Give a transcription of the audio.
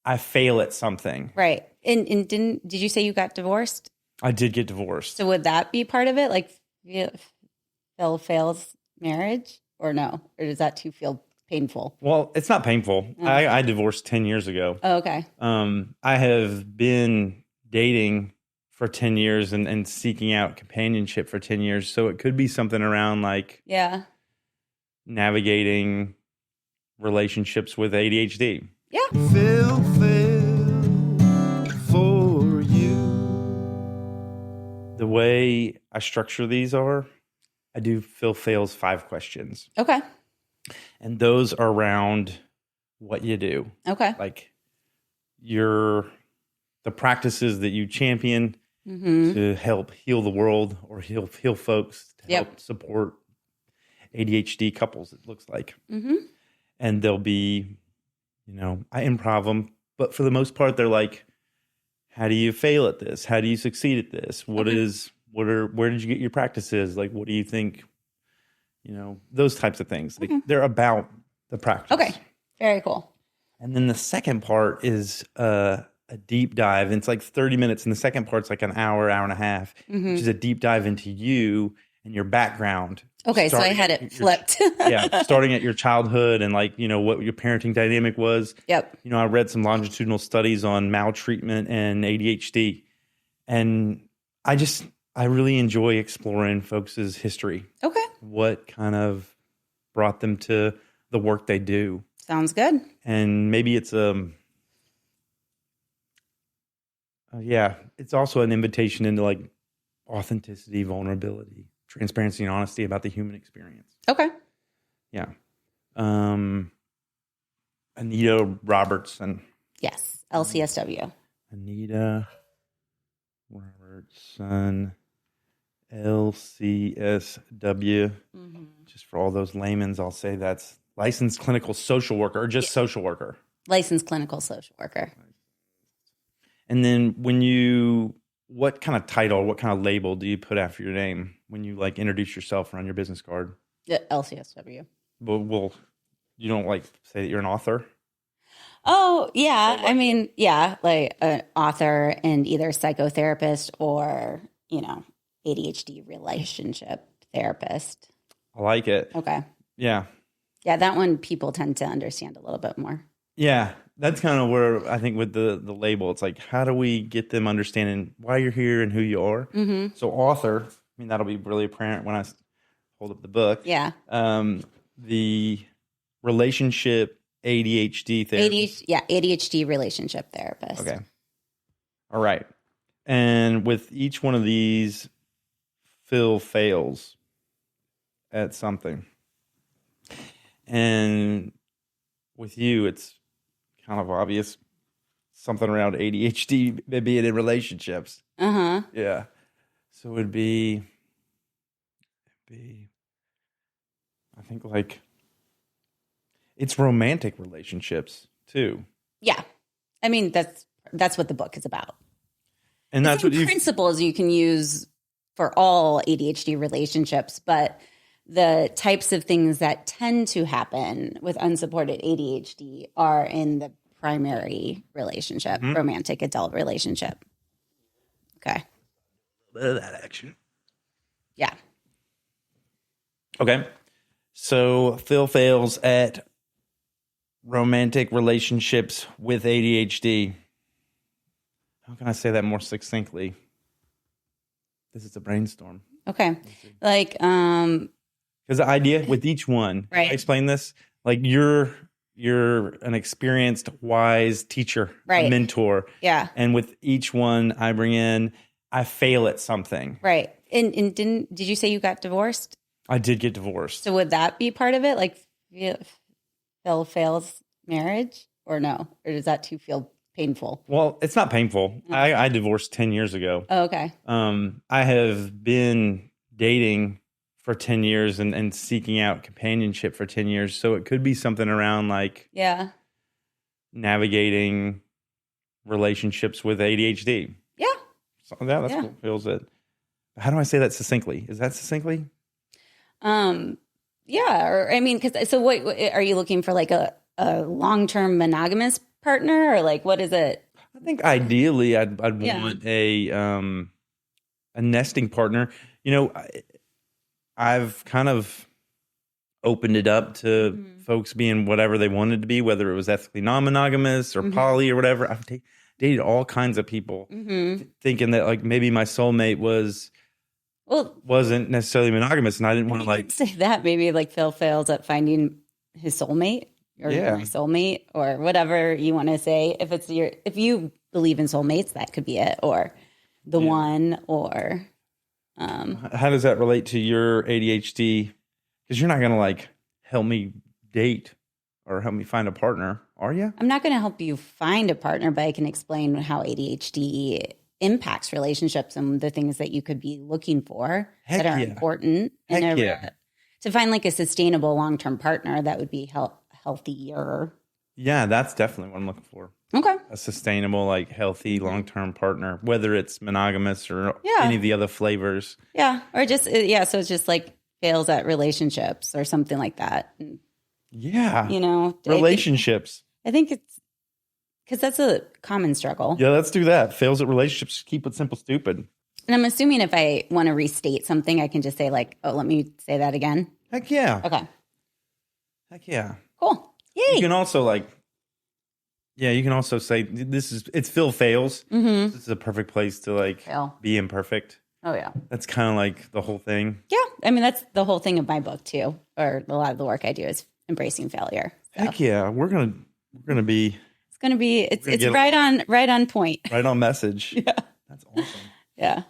I fail at something. Right. And did you say you got divorced? I did get divorced. So would that be part of it? Like Phil Phails' marriage or no? Or does that too feel painful? Well, it's not painful. Oh. I divorced 10 years ago. Oh, okay. I have been dating for 10 years and seeking out companionship for 10 years. So it could be something around like navigating relationships with ADHD. Yeah. Phil Phails for you. The way I structure these are, I do Phil Phails 5 questions. Okay. And those are around what you do. Okay. Like the practices that you champion to help heal the world or heal folks, to help support ADHD couples, it looks like. Mm-hmm. And they'll be, I improv them, but for the most part, they're like, how do you fail at this? How do you succeed at this? Where did you get your practices? Like, what do you think? Those types of things. Like, they're about the practice. Okay. Very cool. And then the second part is a deep dive. And it's like 30 minutes. And the second part's like an hour and a half, which is a deep dive into you and your background. Okay. So I had it flipped. Starting at your childhood and like, what your parenting dynamic was. Yep. I read some longitudinal studies on maltreatment and ADHD. And I really enjoy exploring folks' history. Okay. What kind of brought them to the work they do. Sounds good. And maybe it's it's also an invitation into like authenticity, vulnerability, transparency, and honesty about the human experience. Okay. Yeah. Anita Robertson. Yes. LCSW. Anita Robertson. LCSW. Just for all those layman's, I'll say that's licensed clinical social worker or just social worker. Licensed clinical social worker. And then what kind of title, what kind of label do you put after your name when you like introduce yourself or on your business card? LCSW. Well, you don't like say that you're an author? Oh, yeah. I mean, like an author and either psychotherapist or, ADHD relationship therapist. I like it. Okay. Yeah. Yeah, that one people tend to understand a little bit more. Yeah, that's kind of where I think with the label, it's like, how do we get them understanding why you're here and who you are? Mm-hmm. So author, that'll be really apparent when I hold up the book. Yeah. The relationship ADHD therapist. ADHD relationship therapist. Okay. All right. And with each one of these, Phil fails at something. And with you, it's kind of obvious. Something around ADHD, maybe in relationships. Uh-huh. Yeah. So it'd be, I think like, it's romantic relationships too. Yeah. That's what the book is about. And that's what principles you can use for all ADHD relationships, but the types of things that tend to happen with unsupported ADHD are in the primary relationship, romantic adult relationship. Okay. A bit of that action. Yeah. Okay. So Phil fails at romantic relationships with ADHD. How can I say that more succinctly? This is a brainstorm. Okay. Like, because the idea with each one, right. I explain this, like you're an experienced, wise teacher, right. a mentor. Yeah. And with each one I bring in, I fail at something. Right. And did you say you got divorced? I did get divorced. So would that be part of it? Like Phil Phails' marriage or no? Or does that too feel painful? Well, it's not painful. Okay. I divorced 10 years ago. Oh, okay. I have been dating for 10 years and seeking out companionship for 10 years. So it could be something around like navigating relationships with ADHD. Yeah. So that's what feels it. How do I say that succinctly? Is that succinctly? Yeah. Or, so what are you looking for, like a long-term monogamous partner, or like what is it? I think ideally I'd Yeah. want a nesting partner. You know, I've kind of opened it up to folks being whatever they wanted to be, whether it was ethically non-monogamous or poly or whatever. I've dated all kinds of people, thinking that like maybe my soulmate wasn't necessarily monogamous, and I didn't want to like say that. Maybe like Phil Phails at finding his soulmate, or my soulmate, or whatever you want to say. If you believe in soulmates, that could be it, or the one, or how does that relate to your ADHD? Because you're not going to like help me date or help me find a partner, are you? I'm not going to help you find a partner, but I can explain how ADHD impacts relationships and the things that you could be looking for Heck that are yeah. important. Heck yeah. To find like a sustainable long-term partner that would be healthier. Yeah, that's definitely what I'm looking for. Okay. A sustainable, like healthy, long-term partner, whether it's monogamous or any of the other flavors. Yeah. Or just, so it's just like fails at relationships or something like that. Yeah. You know, relationships. I think it's because that's a common struggle. Yeah, let's do that. Fails at relationships. Keep it simple, stupid. And I'm assuming if I want to restate something, I can just say like, oh, let me say that again. Heck yeah. Okay. Heck yeah. Cool. Yay. You can also you can also say it's Phil Phails. This is a perfect place to like be imperfect. Oh yeah. That's kind of like the whole thing. Yeah. I mean, that's the whole thing of my book too, or a lot of the work I do is embracing failure. So. Heck yeah. We're gonna be it's right on point. Right on message. Yeah. That's awesome. Yeah.